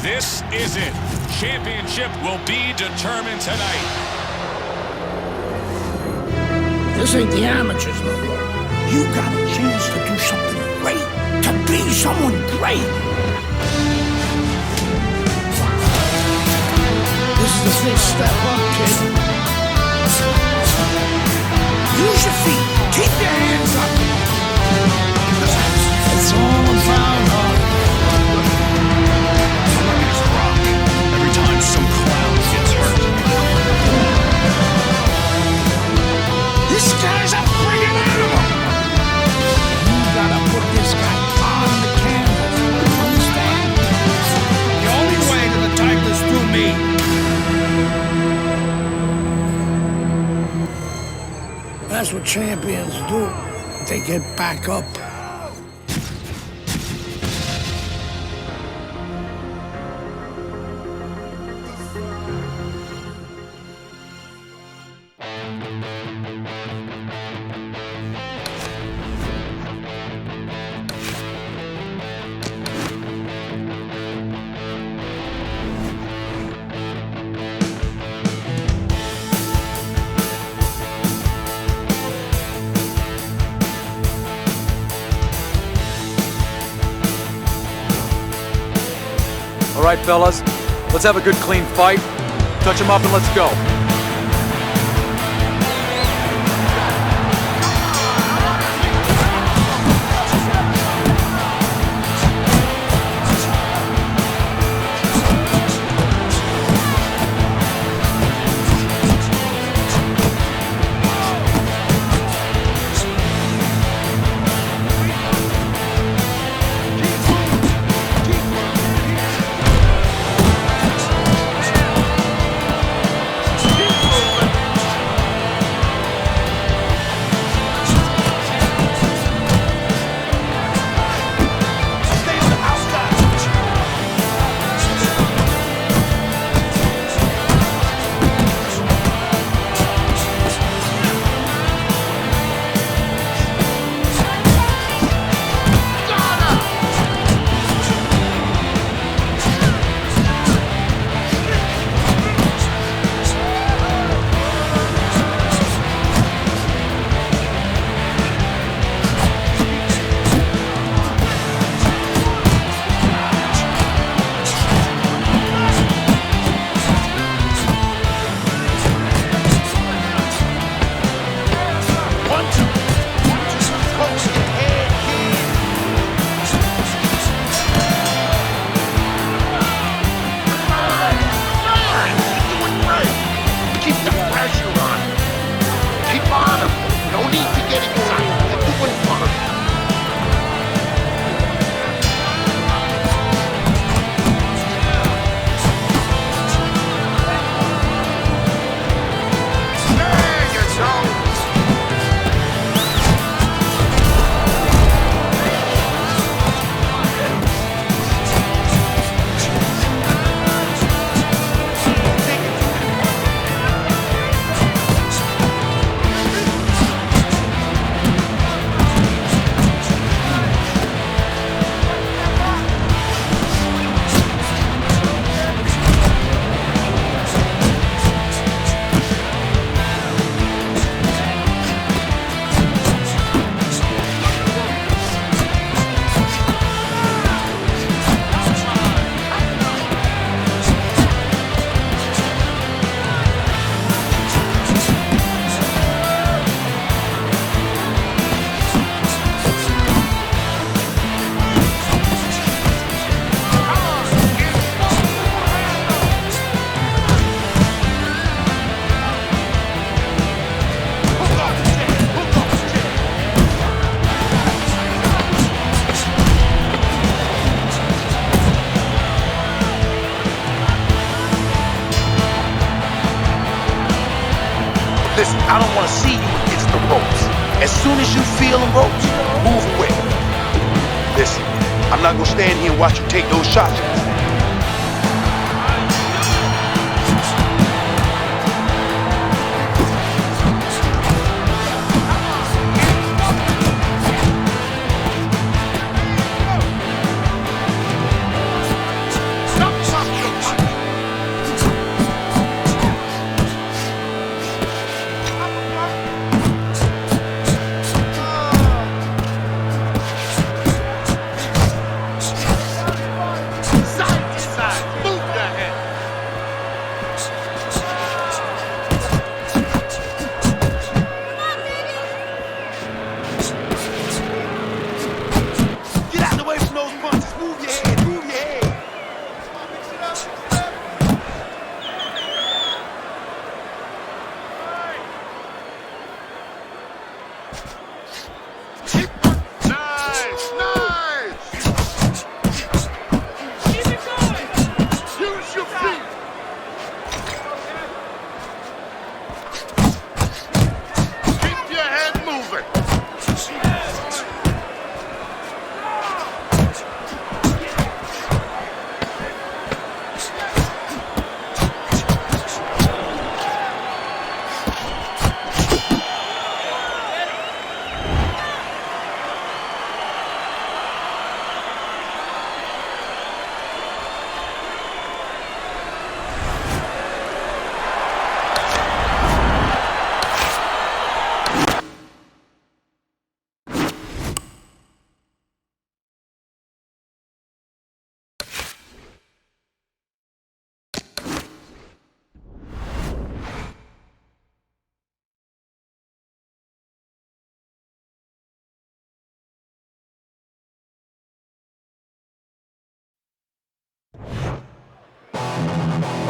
This is it. Championship will be determined tonight. This ain't the amateurs no more. You got a chance to do something great. To be someone great. This is the first step up, kid. Use your feet. Keep your hands up. It's all about heart. Every time some clown gets hurt. This guy's a friggin' animal. You gotta put this guy on the canvas. Understand? The only way to the title is through me. That's what champions do. They get back up. All right, fellas, let's have a good clean fight. Touch him up and let's go. Listen, I don't want to see you against the ropes. As soon as you feel the ropes, move quick. Listen, I'm not going to stand here and watch you take those shots. Stop!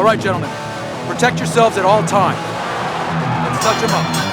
All right, gentlemen. Protect yourselves at all times. Let's touch him up.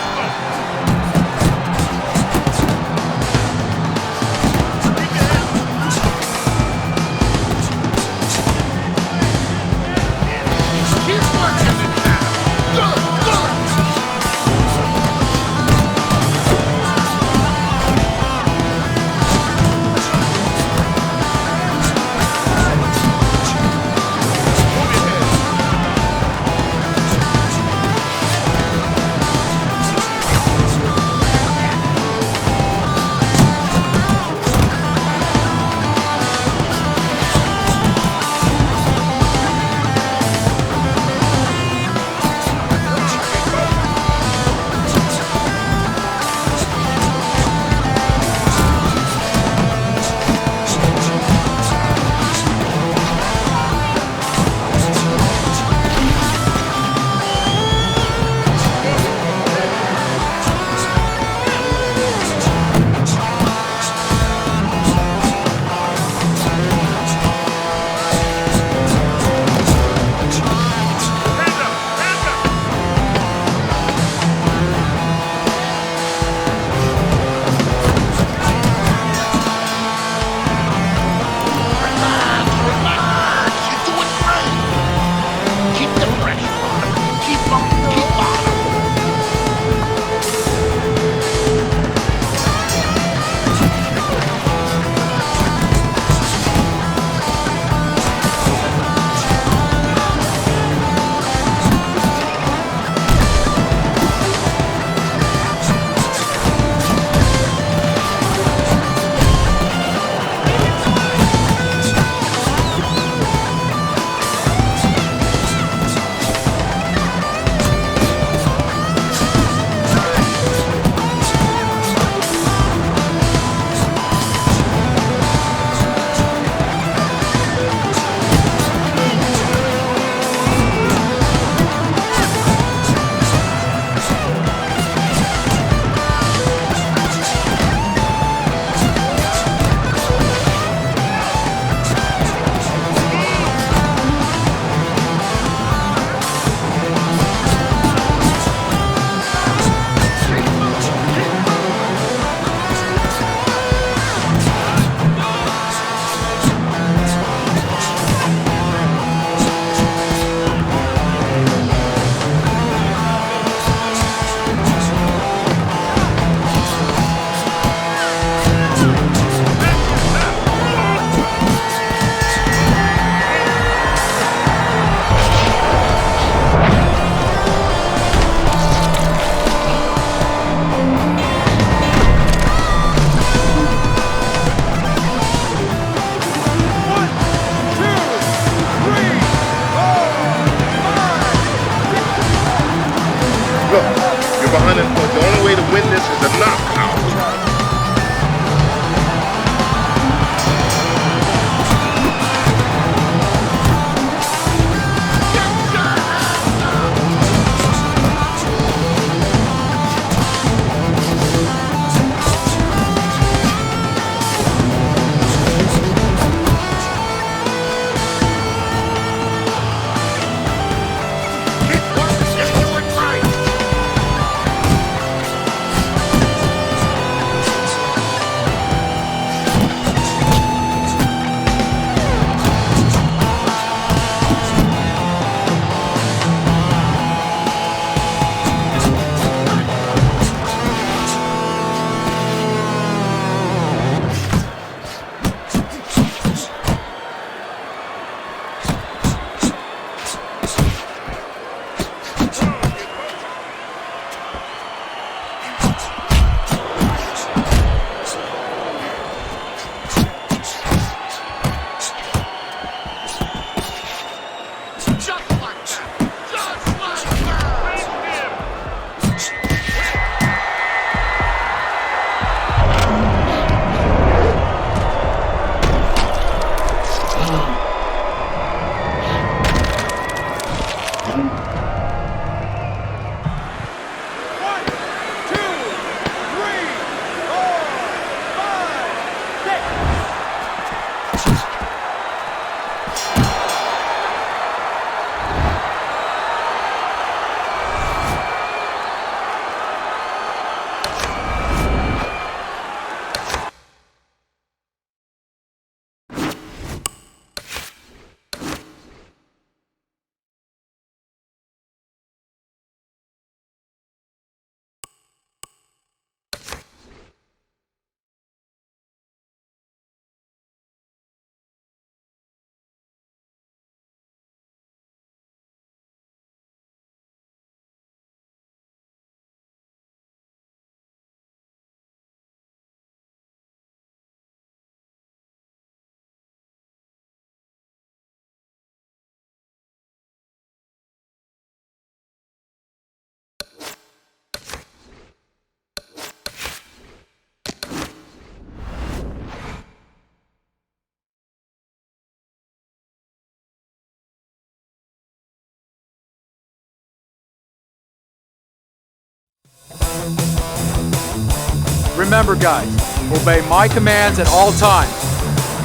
Remember, guys, obey my commands at all times.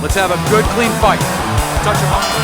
Let's have a good, clean fight. Touch him up.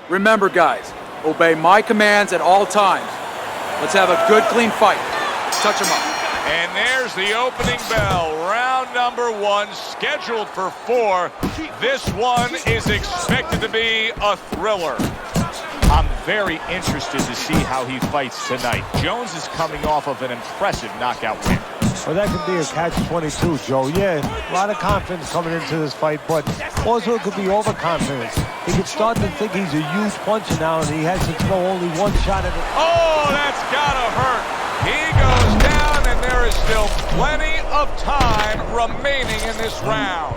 Remember, guys, obey my commands at all times. Let's have a good, clean fight. Touch him up. And there's the opening bell. Round number 1, scheduled for 4. This one is expected to be a thriller. I'm very interested to see how he fights tonight. Jones is coming off of an impressive knockout win. Well, that could be a catch-22, Joe. Yeah, a lot of confidence coming into this fight, but also it could be overconfidence. He could start to think he's a huge puncher now, and he has to throw only one shot at it. Oh, that's gotta hurt. He goes down, and there is still plenty of time remaining in this round.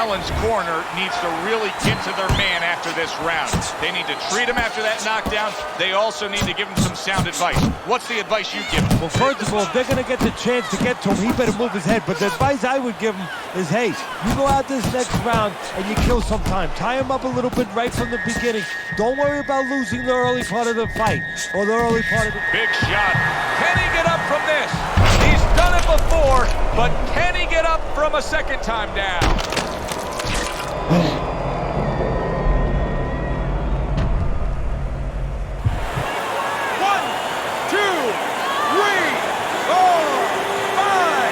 Allen's corner needs to really get to their man after this round. They need to treat him after that knockdown. They also need to give him some sound advice. What's the advice you give him? Well, first of all, if they're going to get the chance to get to him, he better move his head. But the advice I would give him is, hey, you go out this next round and you kill some time. Tie him up a little bit right from the beginning. Don't worry about losing the early part of the fight or the early part of the... Big shot. Can he get up from this? He's done it before, but can he get up from a second time down? 1, 2, 3, 4, 5.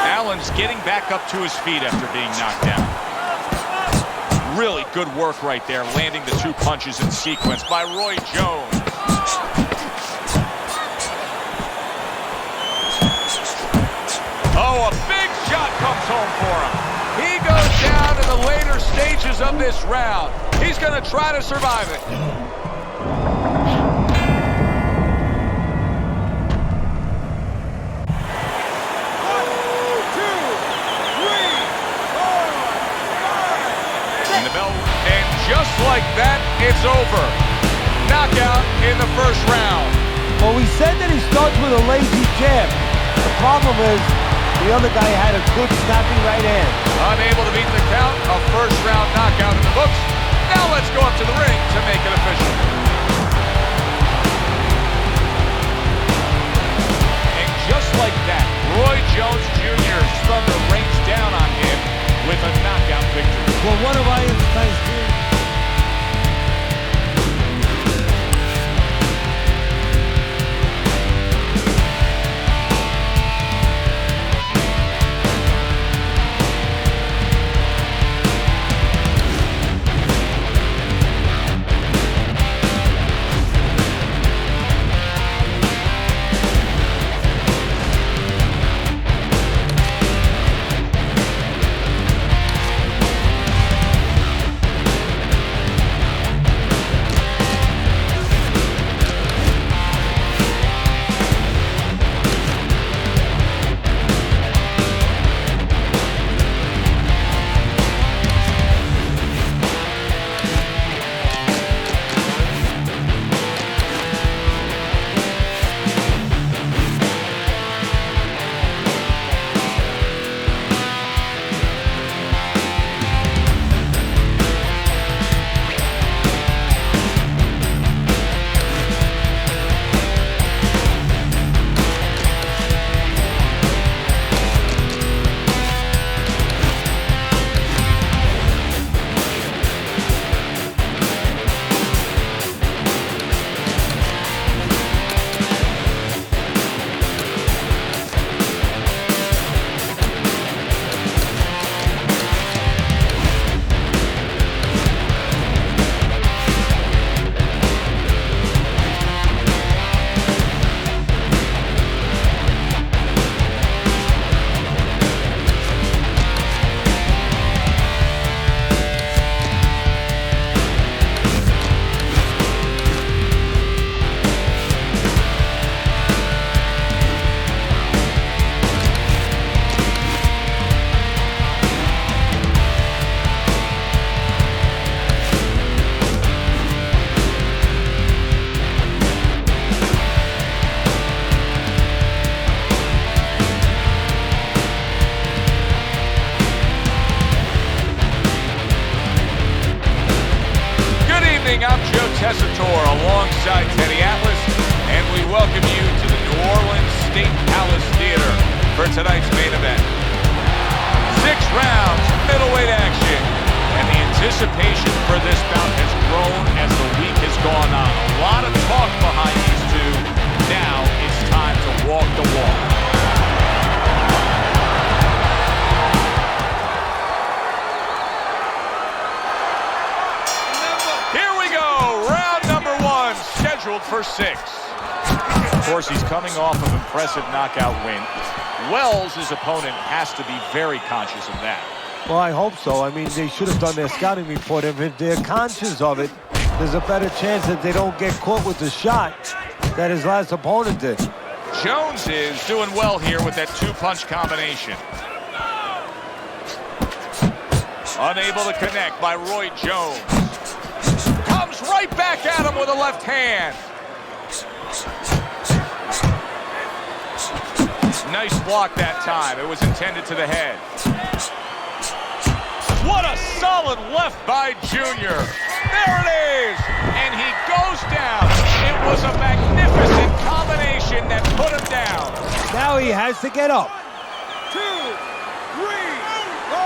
Allen's getting back up to his feet after being knocked down. Really good work right there, landing the two punches in sequence by Roy Jones. Oh, a big shot comes home for him. He goes down in the later stages of this round. He's going to try to survive it. 1, 2, 3, 4, 5. And the bell, and just like that, it's over. Knockout in the first round. Well, we said that he starts with a lazy jab. The problem is, the other guy had a good snappy right hand. Unable to beat the count, a first-round knockout in the books. Now let's go up to the ring to make it official. And just like that, Roy Jones Jr.'s thunder rains down on him with a knockout victory. Well, one of Einstein's dreams. I'm Joe Tessitore alongside Teddy Atlas, and we welcome you to the New Orleans State Palace Theater for tonight's main event. 6 rounds, middleweight action, and the anticipation for this bout has grown as the week has gone on. A lot of talk behind these two. Now it's time to walk the walk. for 6. Of course, he's coming off of impressive knockout win. Wells, his opponent, has to be very conscious of that. Well, I hope so. I mean, they should have done their scouting report. If they're conscious of it, there's a better chance that they don't get caught with the shot that his last opponent did. Jones is doing well here with that 2-punch combination. Unable to connect by Roy Jones. Comes right back at him with a left hand. Nice block that time. It was intended to the head. What a solid left by Junior. There it is. And he goes down. It was a magnificent combination that put him down. Now he has to get up. 2, 3, 4,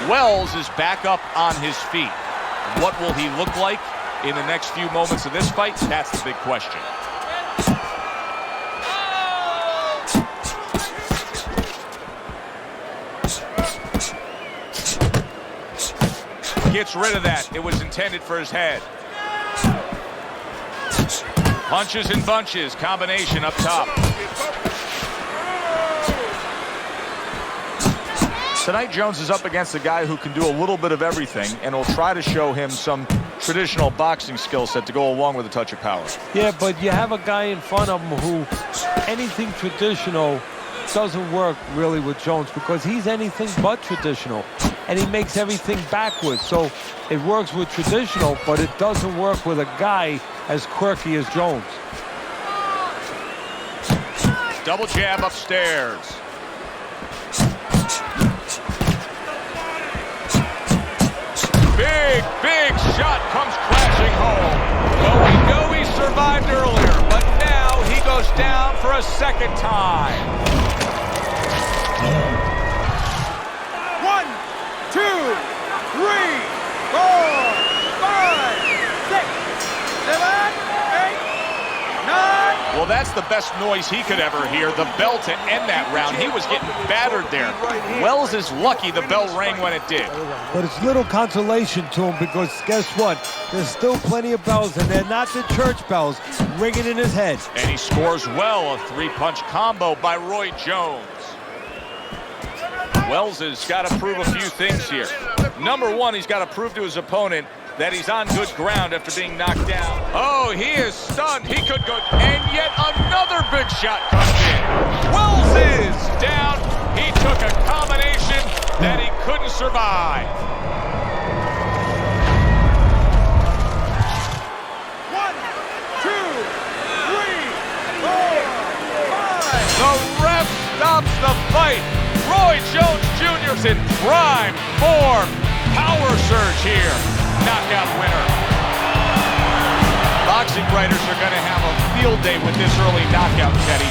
5. Wells is back up on his feet. What will he look like in the next few moments of this fight? That's the big question. Gets rid of that. It was intended for his head. Punches and bunches. Combination up top. Tonight, Jones is up against a guy who can do a little bit of everything and will try to show him some traditional boxing skill set to go along with a touch of power. Yeah, but you have a guy in front of him who anything traditional doesn't work really with Jones because he's anything but traditional. And he makes everything backwards. So it works with traditional, but it doesn't work with a guy as quirky as Jones. Double jab upstairs. Big shot comes crashing home. Well, we know he survived earlier, but now he goes down for a second time. 1, 2, 3, 4, 5, 6, 7, 8, 9. Well, that's the best noise he could ever hear. The bell to end that round. He was getting battered there. Wells is lucky the bell rang when it did. But it's little consolation to him because guess what? There's still plenty of bells, and they're not the church bells ringing in his head. And he scores well. A 3-punch combo by Roy Jones. Wells has got to prove a few things here. Number one, he's got to prove to his opponent that he's on good ground after being knocked down. Oh, he is stunned. He could go, and yet another big shot comes in. Wells is down. He took a combination that he couldn't survive. 1, 2, 3, 4, 5. The ref stops the fight. Roy Jones Jr.'s in prime form. Power surge here. Knockout winner. Boxing writers are going to have a field day with this early knockout, Teddy.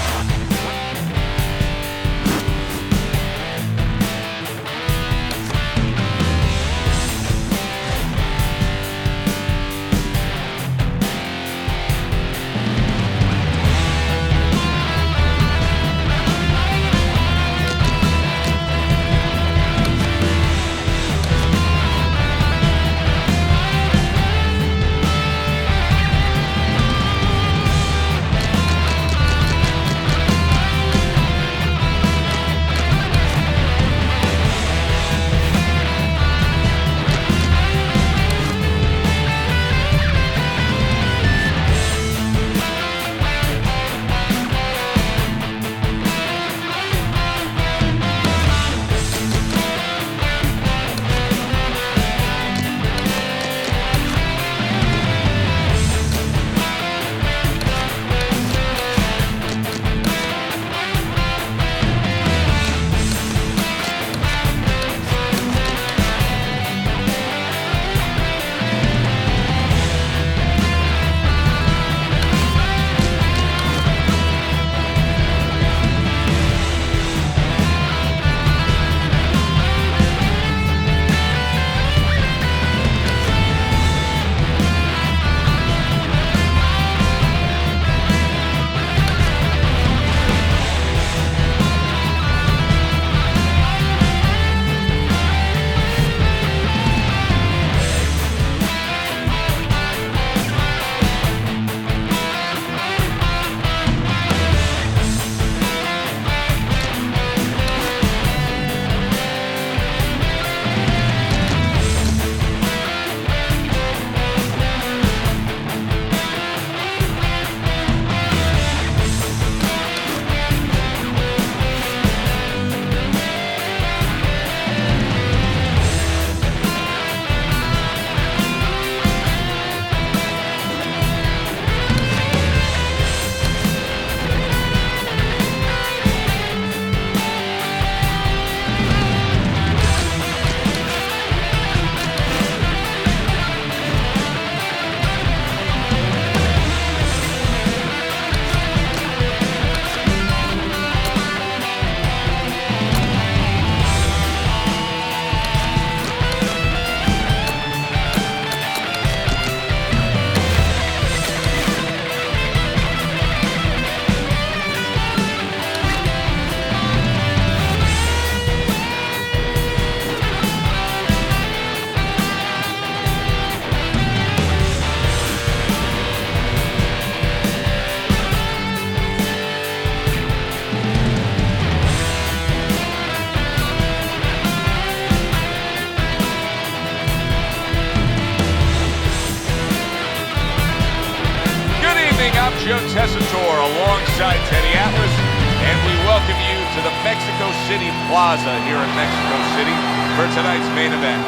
Joe Tessitore alongside Teddy Atlas, and we welcome you to the Mexico City Plaza here in Mexico City for tonight's main event.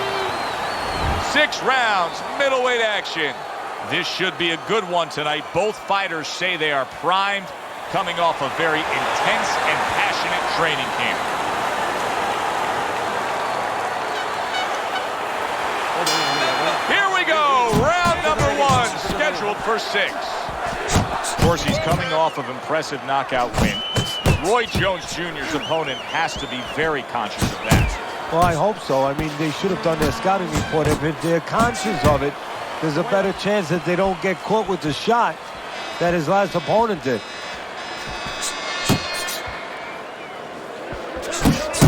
6 rounds, middleweight action. This should be a good one tonight. Both fighters say they are primed, coming off a very intense and passionate training camp. Here we go, round number 1, scheduled for 6. Of course, he's coming off of impressive knockout win. Roy Jones Jr.'s opponent has to be very conscious of that. Well, I hope so. I mean, they should have done their scouting report. If they're conscious of it, there's a better chance that they don't get caught with the shot that his last opponent did.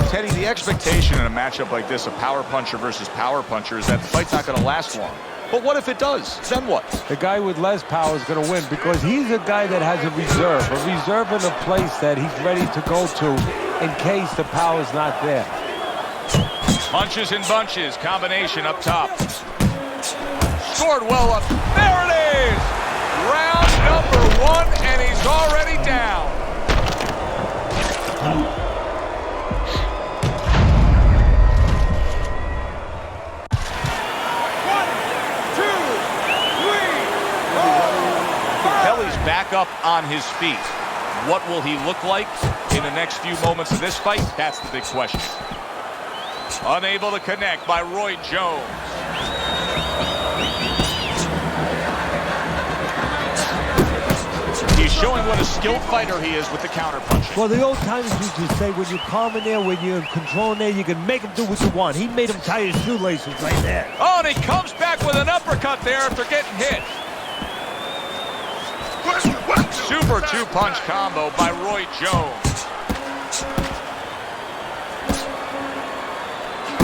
Teddy, the expectation in a matchup like this, a power puncher versus power puncher, is that the fight's not going to last long. But what if it does? Then what? The guy with less power is going to win because he's a guy that has a reserve in a place that he's ready to go to in case the power's not there. Punches and bunches, combination up top. Scored well up. There it is! Round number 1, and he's already down. Kelly's back up on his feet. What will he look like in the next few moments of this fight? That's the big question. Unable to connect by Roy Jones. He's showing what a skilled fighter he is with the counterpunching. Well, the old timers used to say when you're calm in there, when you're in control in there, you can make him do what you want. He made him tie his shoelaces right there. Oh, and he comes back with an uppercut there after getting hit. Super 2-punch combo by Roy Jones.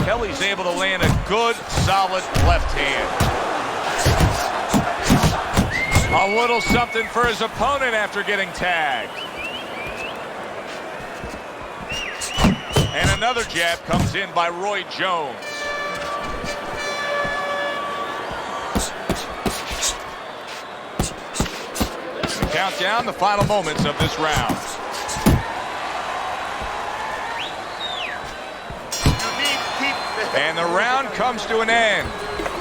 Kelly's able to land a good, solid left hand. A little something for his opponent after getting tagged. And another jab comes in by Roy Jones. We count down the final moments of this round. And the round comes to an end.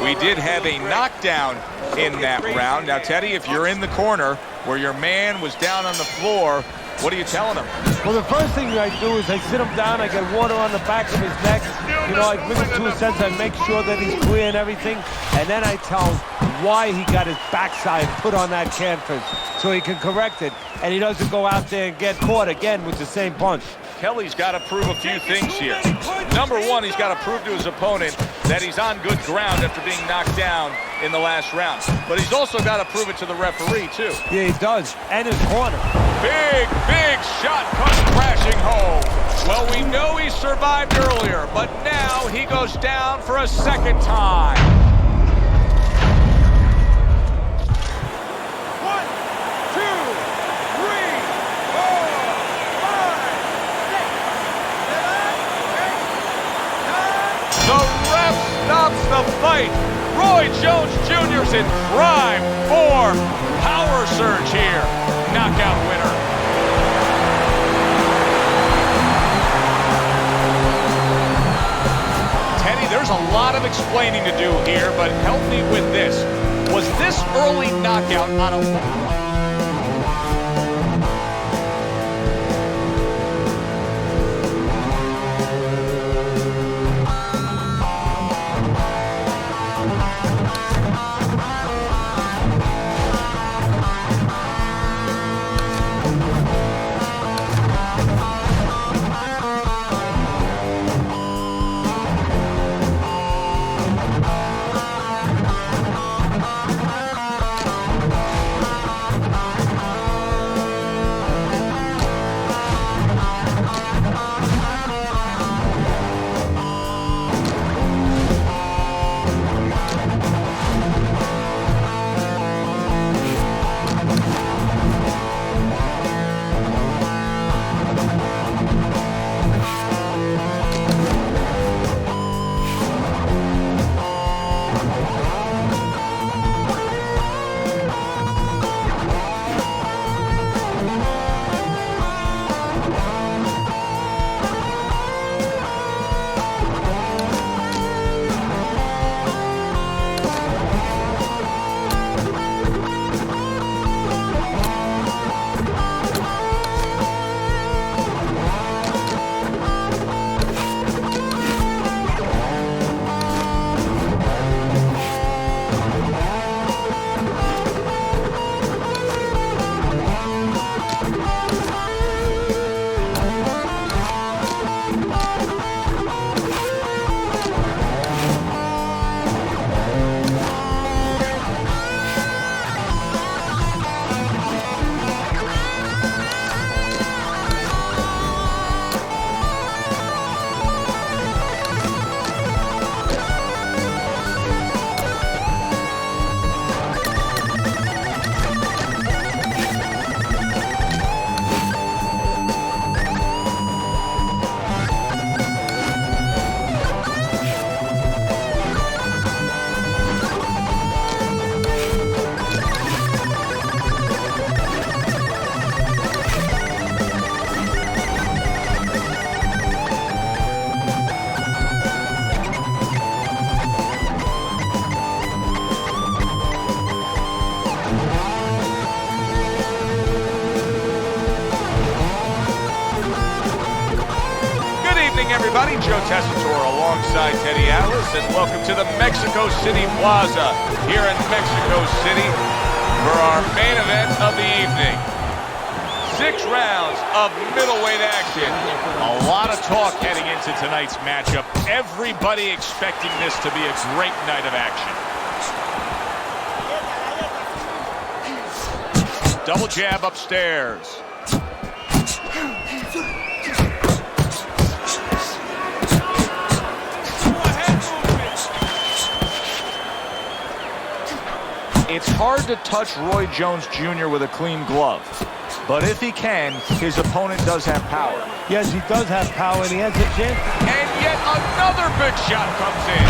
We did have a knockdown in that round. Now, Teddy, if you're in the corner where your man was down on the floor, what are you telling him? Well, the first thing I do is I sit him down, I get water on the back of his neck. You know, I bring him to a sense, I make sure that he's clear and everything. And then I tell him why he got his backside put on that canvas so he can correct it. And he doesn't go out there and get caught again with the same punch. Kelly's got to prove a few things here. Number 1, he's got to prove to his opponent that he's on good ground after being knocked down in the last round. But he's also got to prove it to the referee, too. Yeah, he does. And his corner. Big, big shot comes crashing home. Well, we know he survived earlier, but now he goes down for a second time. 1, 2, 3, 4, 5, 6, 7, 8, 9. The ref stops the fight. Roy Jones Jr.'s in prime form. Power surge here. Knockout winner. Teddy, there's a lot of explaining to do here, but help me with this. Was this early knockout on a... everybody. Joe Tessitore alongside Teddy Atlas, and welcome to the Mexico City Plaza here in Mexico City for our main event of the evening. 6 rounds of middleweight action. A lot of talk heading into tonight's matchup. Everybody expecting this to be a great night of action. Double jab upstairs. It's hard to touch Roy Jones Jr. with a clean glove. But if he can, his opponent does have power. Yes, he does have power, and he has a chance. And yet another big shot comes in.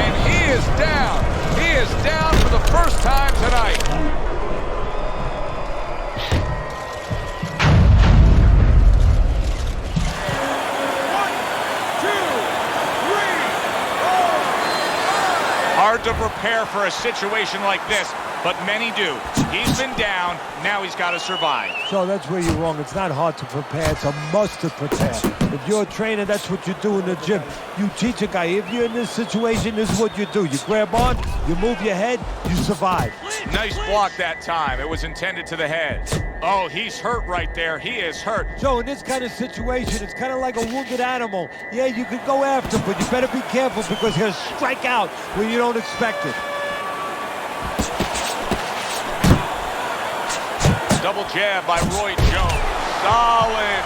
And he is down. He is down for the first time tonight. Hard to prepare for a situation like this, but many do. He's been down, now he's got to survive. So that's where you're wrong. It's not hard to prepare. It's a must to prepare. If you're a trainer, that's what you do in the gym. You teach a guy, if you're in this situation, this is what you do. You grab on, you move your head, you survive. Nice block that time. It was intended to the head. Oh, he's hurt right there. He is hurt. So in this kind of situation, it's kind of like a wounded animal. Yeah, you could go after him, but you better be careful because he'll strike out when you don't expect it. Double jab by Roy Jones. Solid.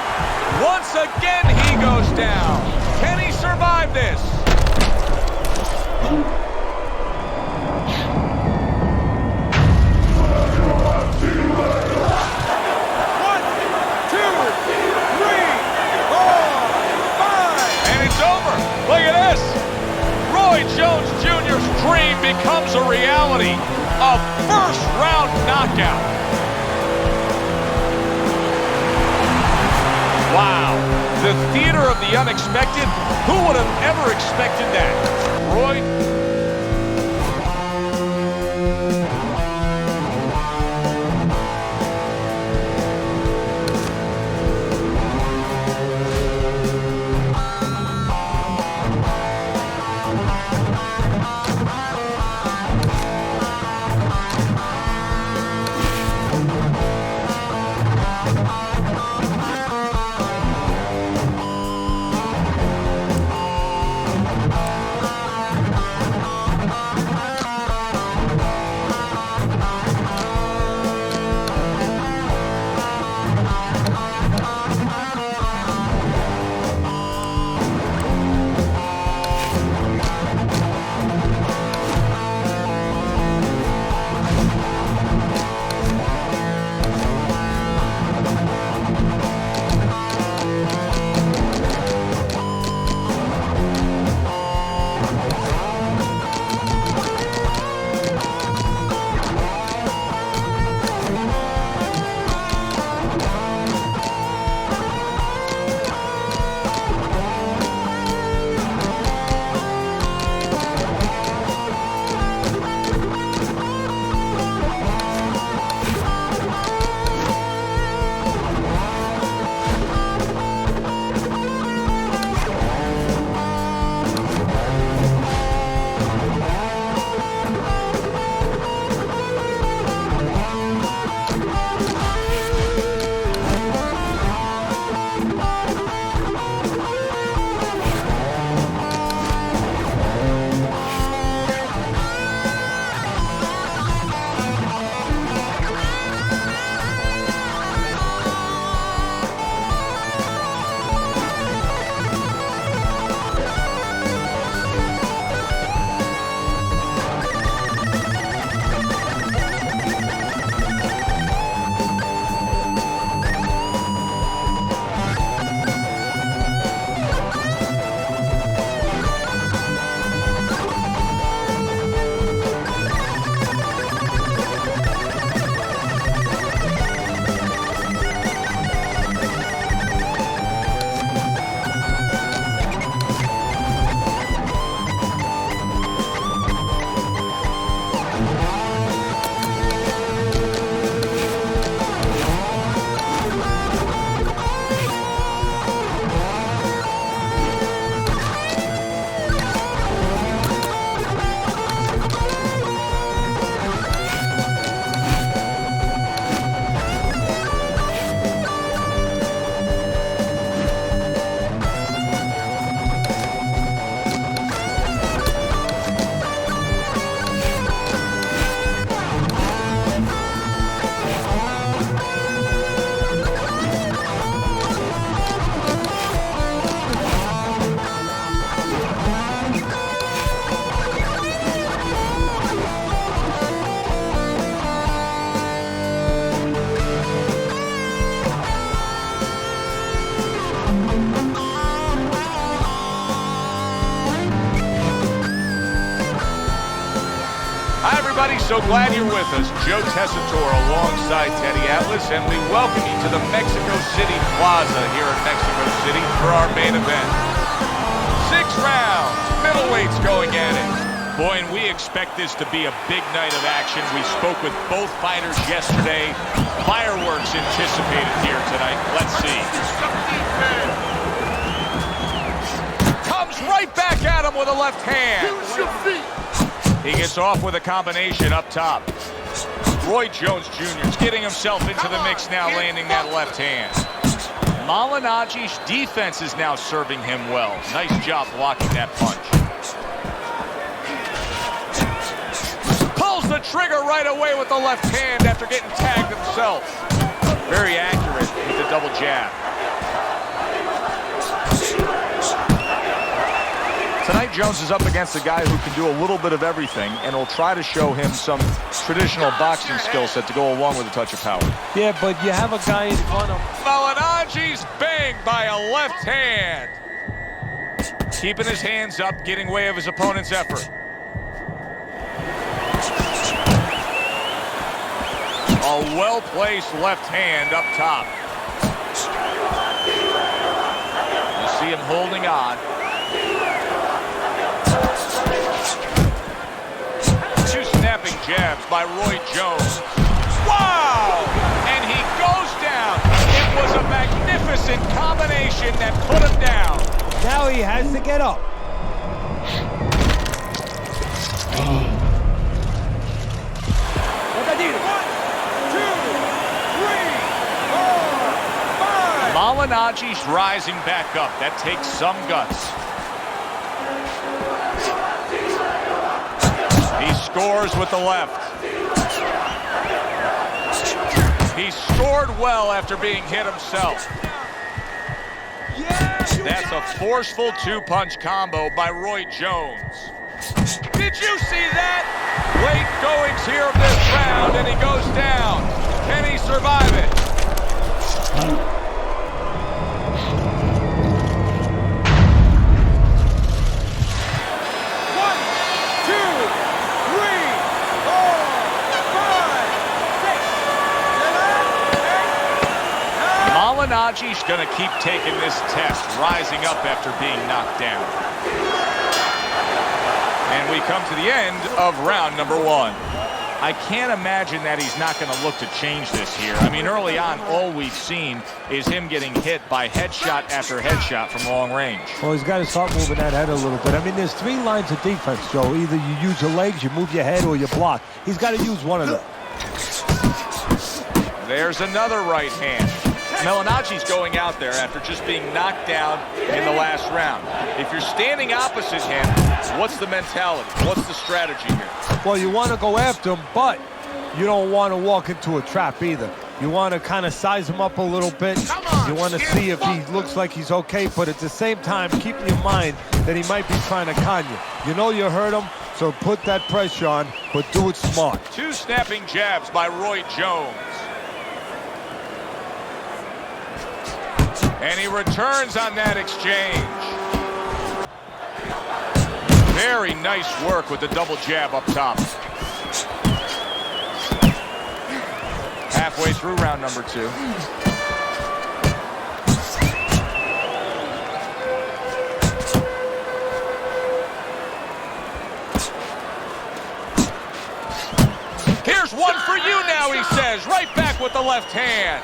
Once again, he goes down. Can he survive this? Look at this. Roy Jones Jr.'s dream becomes a reality. A first-round knockout. Wow. The theater of the unexpected. Who would have ever expected that? Roy... so glad you're with us. Joe Tessitore alongside Teddy Atlas, and we welcome you to the Mexico City Plaza here in Mexico City for our main event. 6 rounds, middleweights going at it. Boy, and we expect this to be a big night of action. We spoke with both fighters yesterday. Fireworks anticipated here tonight. Let's see. Comes right back at him with a left hand. He gets off with a combination up top. Roy Jones Jr. is getting himself into the mix now, landing that left hand. Malinagi's defense is now serving him well. Nice job blocking that punch. Pulls the trigger right away with the left hand after getting tagged himself. Very accurate with the double jab. Tonight, Jones is up against a guy who can do a little bit of everything, and will try to show him some traditional boxing skill set to go along with a touch of power. Yeah, but you have a guy in front of him. Malinagi's banged by a left hand. Keeping his hands up, getting way of his opponent's effort. A well-placed left hand up top. You see him holding on. Snapping jabs by Roy Jones. Wow! And he goes down. It was a magnificent combination that put him down. Now he has to get up. Malinagi's rising back up. That takes some guts. He scores with the left. He scored well after being hit himself. That's a forceful 2-punch combo by Roy Jones. Did you see that? Late goings here of this round, and he goes down. Can he survive it? Malinagi's going to keep taking this test, rising up after being knocked down. And we come to the end of round number 1. I can't imagine that he's not going to look to change this here. I mean, early on, all we've seen is him getting hit by headshot after headshot from long range. Well, he's got to start moving that head a little bit. I mean, there's 3 lines of defense, Joe. Either you use your legs, you move your head, or you block. He's got to use one of them. There's another right hand. Malinagi's going out there after just being knocked down in the last round. If you're standing opposite him, what's the mentality? What's the strategy here? Well, you want to go after him, but you don't want to walk into a trap either. You want to kind of size him up a little bit. You want to see if he looks like he's okay, but at the same time, keep in mind that he might be trying to con you. You know you hurt him, so put that pressure on, but do it smart. 2 snapping jabs by Roy Jones. And he returns on that exchange. Very nice work with the double jab up top. Halfway through round number 2. Here's one for you now, he says. Right back with the left hand.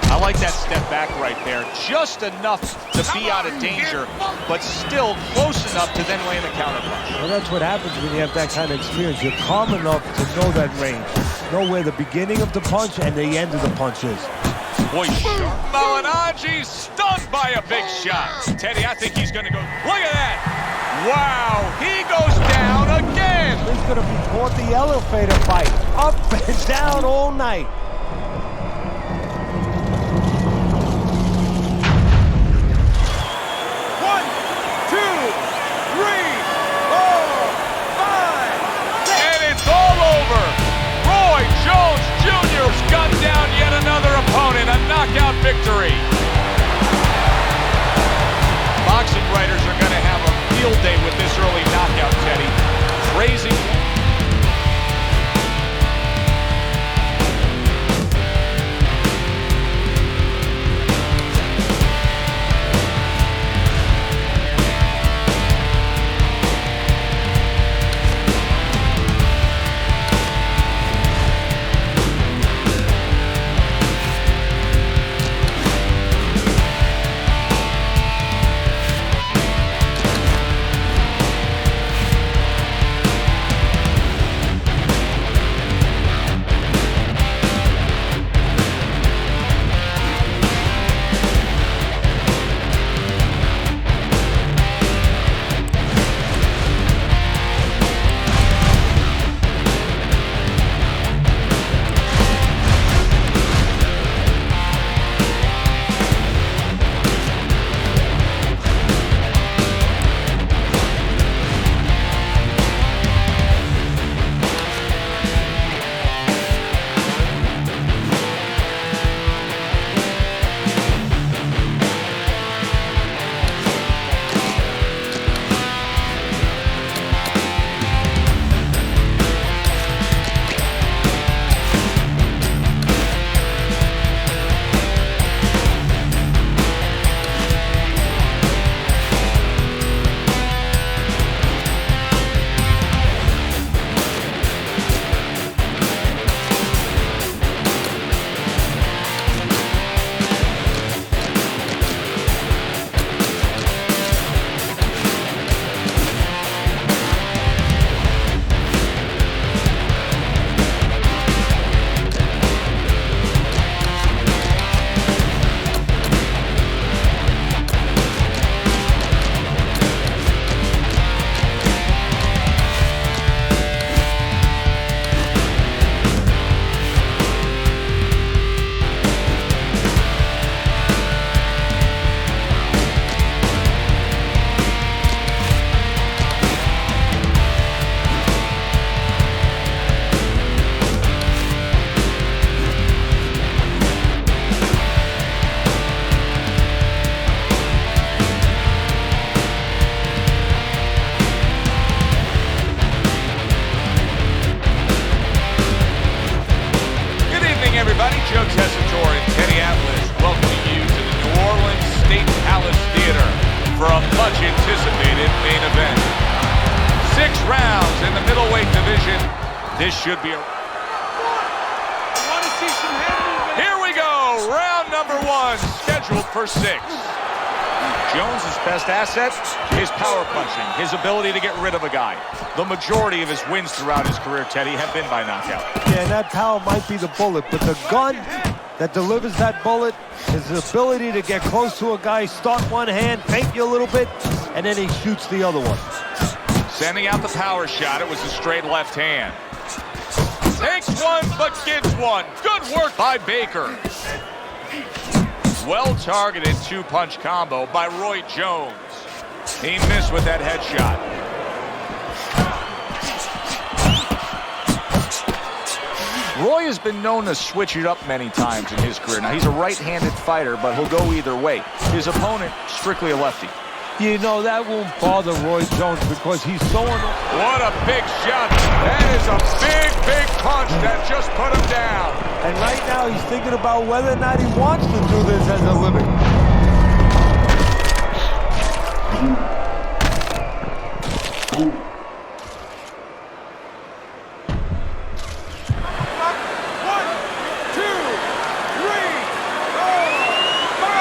I like that step back right there. Just enough to be out of danger, but still close enough to then land a counter punch. Well, that's what happens when you have that kind of experience. You're calm enough to know that range. Know where the beginning of the punch and the end of the punch is. Boy, Malinagi's stunned by a big shot. Teddy, I think he's going to go. Look at that. Wow, he goes down again. This is going to be called the elevator fight. Up and down all night. Gun down yet another opponent, a knockout victory. Boxing writers are going to have a field day with this early knockout, Teddy. Praising everybody. Joe Tessitore and Teddy Atlas welcoming you to the New Orleans State Palace Theater for a much-anticipated main event. 6 rounds in the middleweight division. This should be a... Here we go, round number 1, scheduled for 6. Jones' best asset, his power punching, his ability to get rid of a guy. The majority of his wins throughout his career, Teddy, have been by knockout. Yeah, and that power might be the bullet, but the gun that delivers that bullet is the ability to get close to a guy, start one hand, feint you a little bit, and then he shoots the other one. Sending out the power shot, it was a straight left hand. Takes one, but gets one. Good work by Baker. Well-targeted 2-punch combo by Roy Jones. He missed with that headshot. Roy has been known to switch it up many times in his career. Now, he's a right-handed fighter, but he'll go either way. His opponent, strictly a lefty. You know, that won't bother Roy Jones because he's so... What a big shot. That is a big, big punch that just put him down. And right now, he's thinking about whether or not he wants to do this as a living.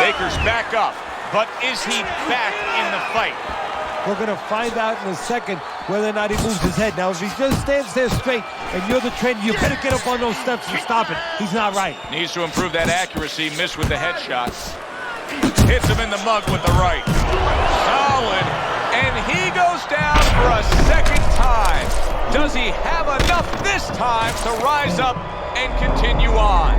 Baker's back up, but is he back in the fight? We're going to find out in a second whether or not he moves his head. Now, if he just stands there straight and you're the trainer, you better get up on those steps and stop it. He's not right. Needs to improve that accuracy. Missed with the headshot. Hits him in the mug with the right. Solid. And he goes down for a second time. Does he have enough this time to rise up and continue on?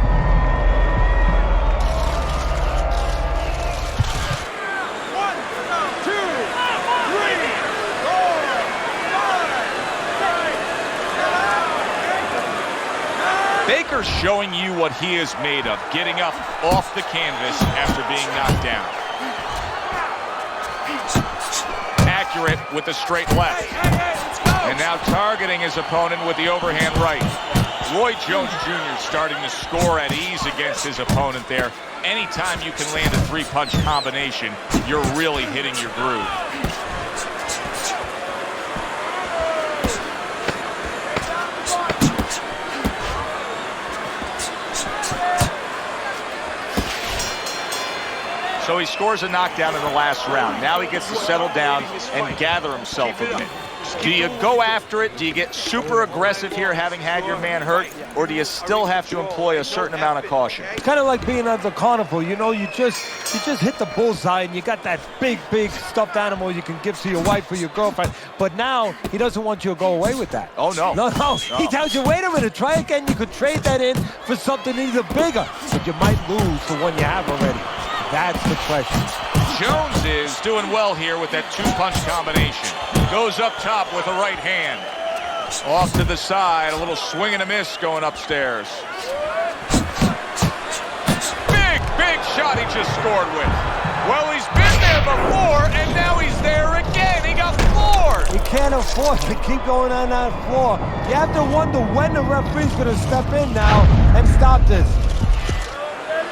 Baker's showing you what he is made of, getting up off the canvas after being knocked down. Accurate with the straight left. And now targeting his opponent with the overhand right. Roy Jones Jr. starting to score at ease against his opponent there. Anytime you can land a 3-punch combination, you're really hitting your groove. So he scores a knockdown in the last round. Now he gets to settle down and gather himself a bit. Do you go after it? Do you get super aggressive here having had your man hurt? Or do you still have to employ a certain amount of caution? Kind of like being at the carnival, you know, you just hit the bullseye and you got that big stuffed animal you can give to your wife or your girlfriend. But now he doesn't want you to go away with that. Oh, no. No. He tells you, wait a minute, try again. You could trade that in for something even bigger. But you might lose the one you have already. That's the question. Jones is doing well here with that 2-punch combination. Goes up top with a right hand. Off to the side, a little swing and a miss going upstairs. Big shot he just scored with. Well, he's been there before, and now he's there again. He got floored. You can't afford to keep going on that floor. You have to wonder when the referee's going to step in now and stop this.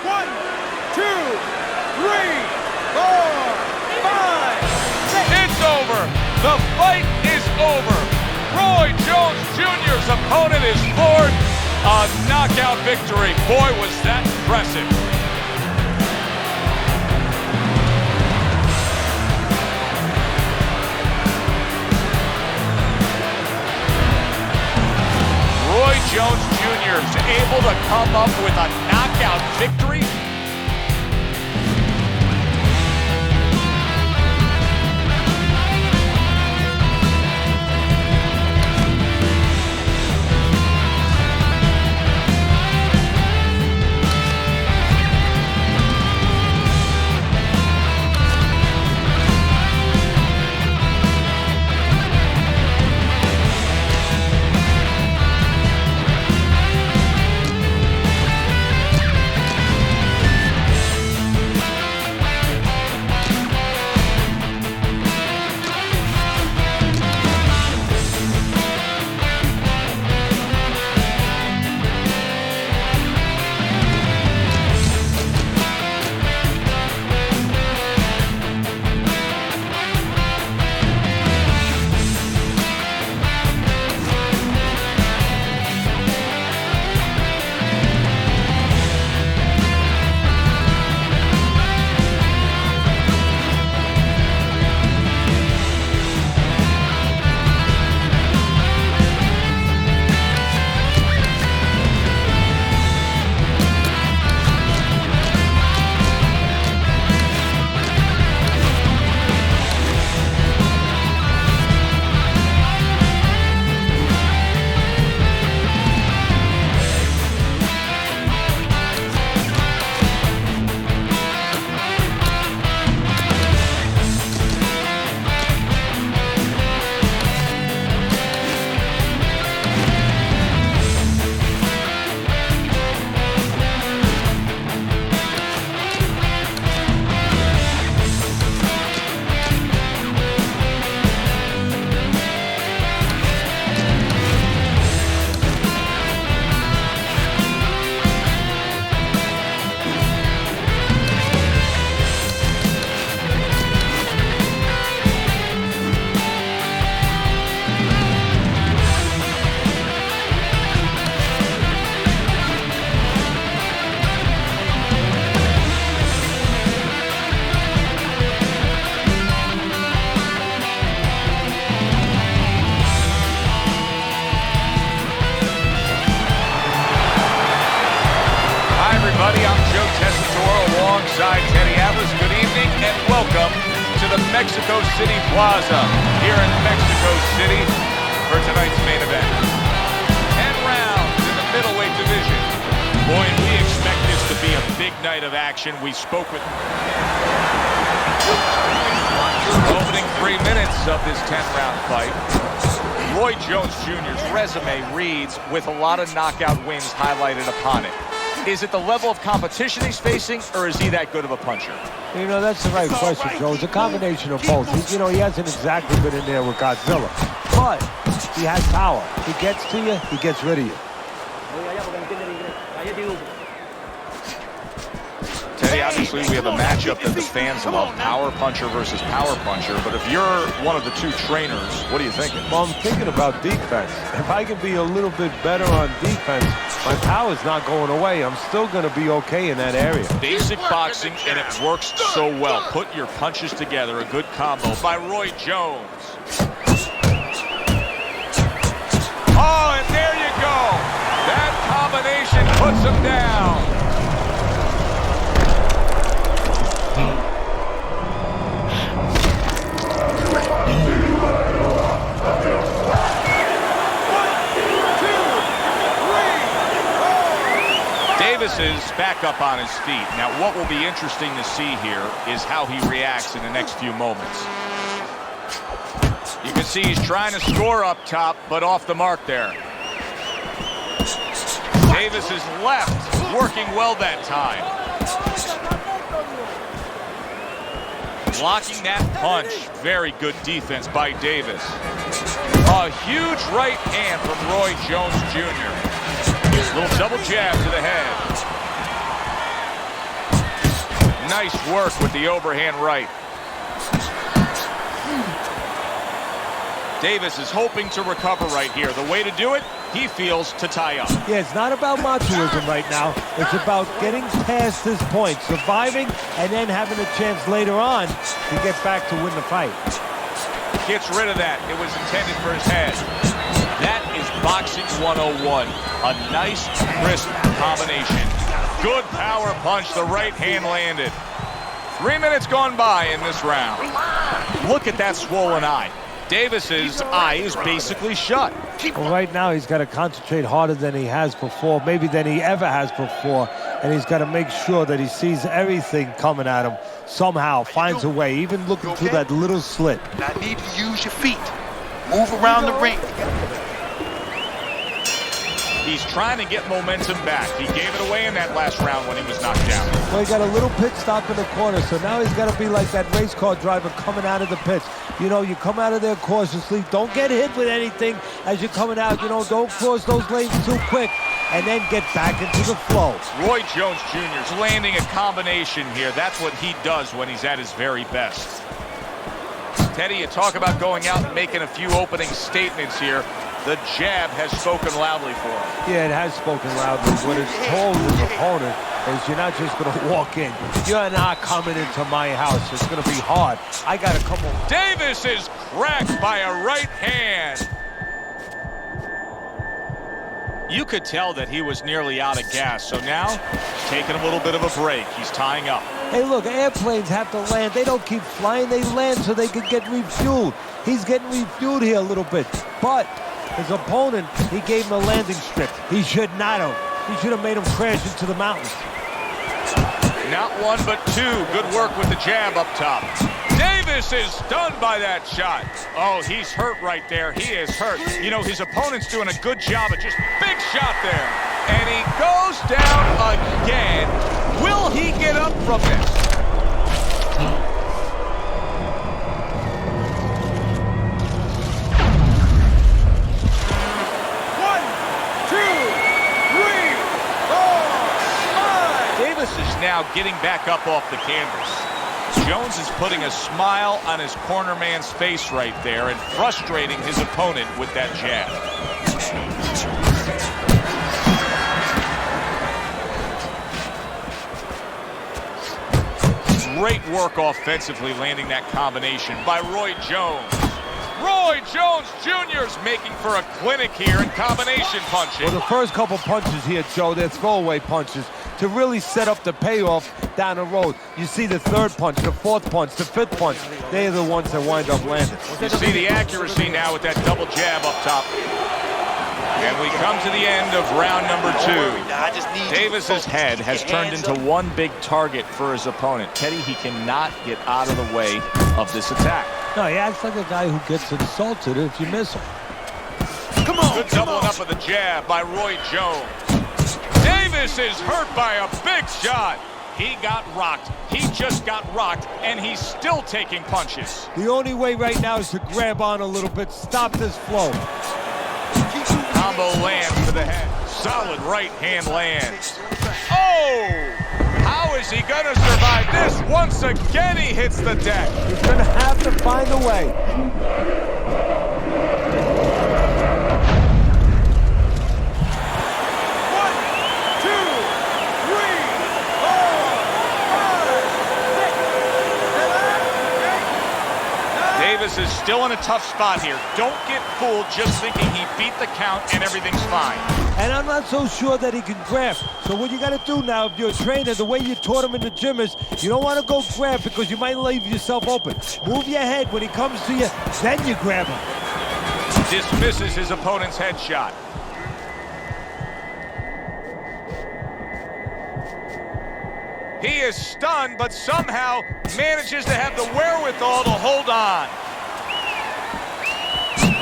1, 2, 3, 4, 5, 6. It's over. The fight is over. Roy Jones Jr.'s opponent is floored. A knockout victory. Boy, was that impressive. Roy Jones Jr. is able to come up with a knockout victory. everybody. I'm Joe Tessitore alongside Teddy Atlas. Good evening and welcome to the Mexico City Plaza here in Mexico City for tonight's main event. 10 rounds in the middleweight division. Boy, we expect this to be a big night of action. We spoke with opening 3 minutes of this 10-round fight. Roy Jones Jr.'s resume reads with a lot of knockout wins highlighted upon it. Is it the level of competition he's facing, or is he that good of a puncher? You know, that's the right question, Joe. It's a combination of both. He hasn't exactly been in there with Godzilla, but he has power. He gets to you, he gets rid of you. Teddy, obviously we have a matchup that the fans love, power puncher versus power puncher, but if you're one of the two trainers, what are you thinking? Well, I'm thinking about defense. If I can be a little bit better on defense, my power's not going away. I'm still going to be okay in that area. Basic boxing, and it works so well. Put your punches together, a good combo by Roy Jones. Oh, and there you go. That combination puts him down. Davis is back up on his feet. Now, what will be interesting to see here is how he reacts in the next few moments. You can see he's trying to score up top, but off the mark there. Davis is left, working well that time. Blocking that punch. Very good defense by Davis. A huge right hand from Roy Jones Jr. Little double jab to the head. Nice work with the overhand right. Davis is hoping to recover right here. The way to do it, he feels, to tie up. Yeah, it's not about machoism right now. It's about getting past this point, surviving, and then having a chance later on to get back to win the fight. Gets rid of that. It was intended for his head. That is boxing 101. A nice, crisp combination. Good power punch. The right hand landed. 3 minutes gone by in this round. Look at that swollen eye. Davis's eye is basically shut. Well, right now he's got to concentrate harder than he has before, maybe than he ever has before, and he's got to make sure that he sees everything coming at him somehow, finds a way, even looking through that little slit. I need to use your feet. Move around the ring. He's trying to get momentum back. He gave it away in that last round when he was knocked down. Well, he got a little pit stop in the corner, so now he's got to be like that race car driver coming out of the pits. You know, you come out of there cautiously. Don't get hit with anything as you're coming out. You know, don't cross those lanes too quick, and then get back into the flow. Roy Jones Jr. is landing a combination here. That's what he does when he's at his very best. Teddy, you talk about going out and making a few opening statements here. The jab has spoken loudly for him. Yeah, it has spoken loudly. What it's told his opponent is you're not just going to walk in. You're not coming into my house. It's going to be hard. I got to come over. Davis is cracked by a right hand. You could tell that he was nearly out of gas, so now he's taking a little bit of a break. He's tying up. Hey, look, airplanes have to land. They don't keep flying. They land so they can get refueled. He's getting refueled here a little bit, but his opponent, he gave him a landing strip. He should not have. He should have made him crash into the mountains. Not one, but two. Good work with the jab up top. Davis is stunned by that shot. Oh, he's hurt right there. He is hurt. You know, his opponent's doing a good job of just big shot there. And he goes down again. Will he get up from this? Now getting back up off the canvas. Jones is putting a smile on his corner man's face right there and frustrating his opponent with that jab. Great work offensively landing that combination by Roy Jones. Roy Jones Jr.'s making for a clinic here in combination punching. Well, the first couple punches here, Joe, they're throwaway punches to really set up the payoff down the road. You see the third punch, the fourth punch, the fifth punch. They're the ones that wind up landing. You see the accuracy now with that double jab up top. And we come to the end of round number 2. Davis's head has turned into one big target for his opponent. Teddy, he cannot get out of the way of this attack. No, he acts like a guy who gets insulted if you miss him. Come on, good doubling up of the jab by Roy Jones. Davis is hurt by a big shot. He got rocked. He just got rocked, and he's still taking punches. The only way right now is to grab on a little bit, stop this flow. Combo lands to the head. Solid right hand lands. Oh! How is he gonna survive this? Once again, he hits the deck. He's gonna have to find a way. 1, 2, 3, 4, 5, 6, 7, 8, 9. Davis is still in a tough spot here. Don't get fooled just thinking he beat the count and everything's fine. And I'm not so sure that he can grab. So what you got to do now, if you're a trainer, the way you taught him in the gym is you don't want to go grab because you might leave yourself open. Move your head when he comes to you, then you grab him. Dismisses his opponent's headshot. He is stunned, but somehow manages to have the wherewithal to hold on.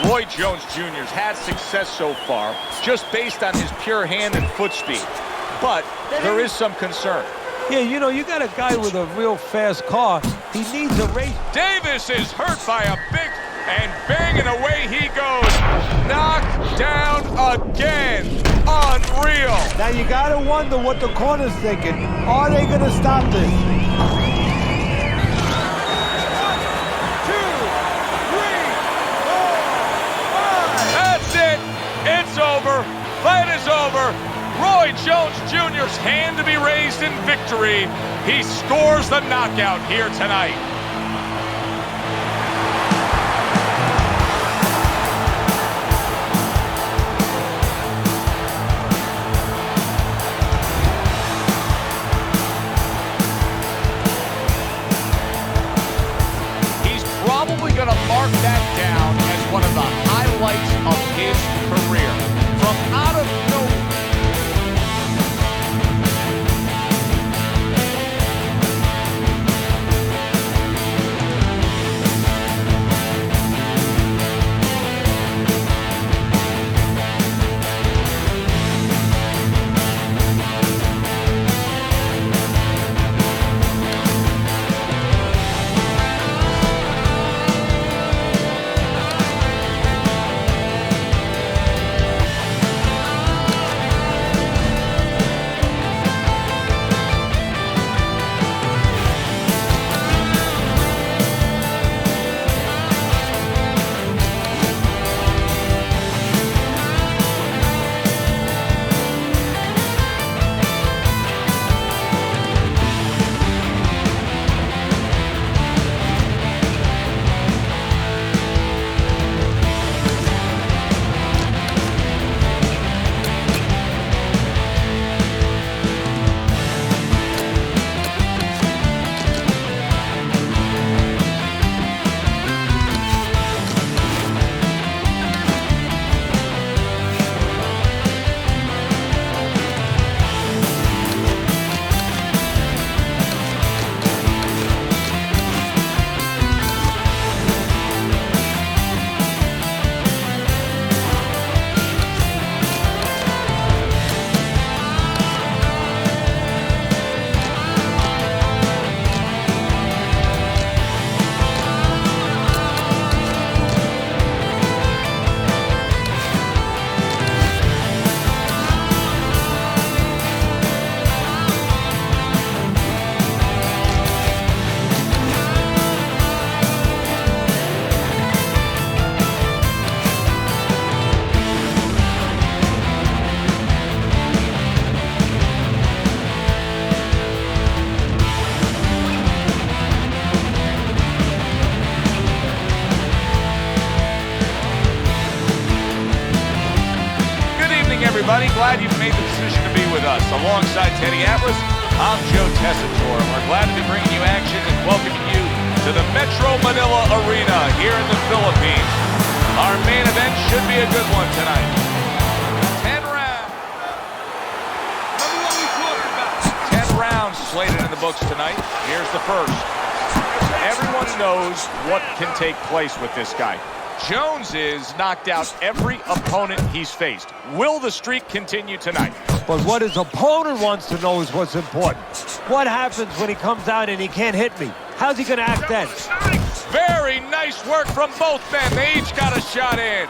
Roy Jones Jr.'s had success so far, just based on his pure hand and foot speed. But there is some concern. Yeah, you know, you got a guy with a real fast car. He needs a race. Davis is hurt by a big, and banging away he goes. Knocked down again. Unreal. Now you got to wonder what the corner's thinking. Are they going to stop this? 1, 2, 3, 4, 5. That's it. It's over. Fight is over. Roy Jones Jr.'s hand to be raised in victory. He scores the knockout here tonight. He's probably going to mark that down as one of the highlights of his career. From out of nowhere. alongside Teddy Atlas, I'm Joe Tessitore, and we're glad to be bringing you action and welcoming you to the Metro Manila Arena here in the Philippines. Our main event should be a good one tonight. 10 rounds. 10 rounds slated in the books tonight. Here's the first. Everyone knows what can take place with this guy. Jones is knocked out every opponent he's faced. Will the streak continue tonight? But what his opponent wants to know is what's important. What happens when he comes out and he can't hit me? How's he going to act then? Very nice work from both men. They each got a shot in.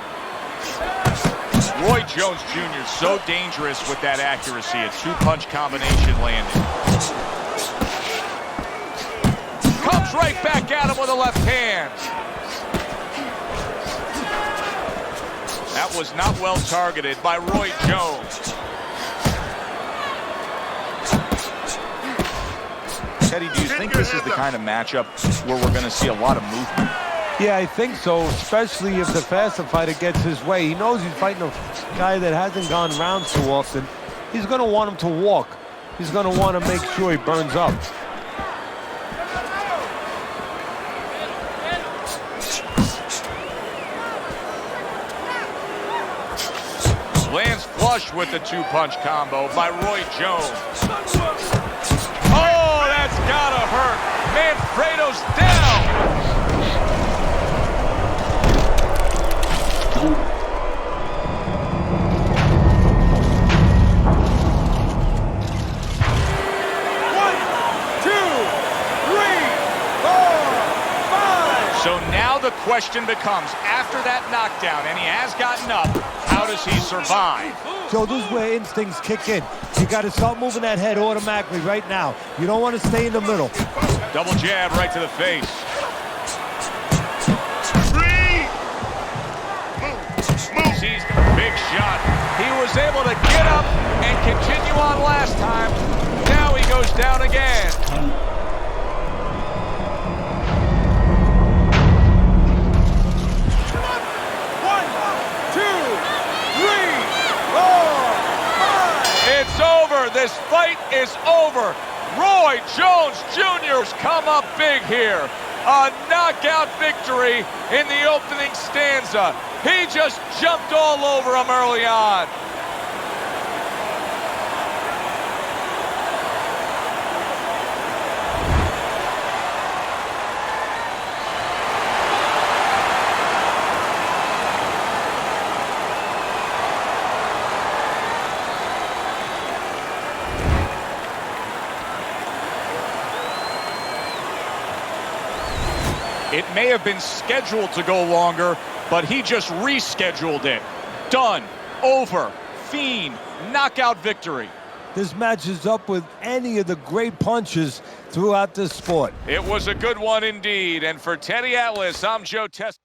Roy Jones Jr. so dangerous with that accuracy. A two-punch combination landing. Comes right back at him with a left hand. That was not well targeted by Roy Jones. Teddy, do you think this is the kind of matchup where we're going to see a lot of movement? Yeah, I think so, especially if the faster fighter gets his way. He knows he's fighting a guy that hasn't gone rounds too often. He's going to want him to walk. He's going to want to make sure he burns up. Lands flush with the two-punch combo by Roy Jones. Oh, that's gotta hurt. Manfredo's down. One, two, three, four, five. So now the question becomes, after that knockdown, and he has gotten up, how does he survive? So this is where instincts kick in. You got to start moving that head automatically right now. You don't want to stay in the middle. Double jab right to the face. Sees the big shot. He was able to get up and continue on last time. Now he goes down again. It's over. This fight is over. Roy Jones Jr.'s come up big here. A knockout victory in the opening stanza. He just jumped all over him early on. It may have been scheduled to go longer, but he just rescheduled it. Done. Over. Fiend. Knockout victory. This matches up with any of the great punches throughout this sport. It was a good one indeed. And for Teddy Atlas, I'm Joe Tessitore.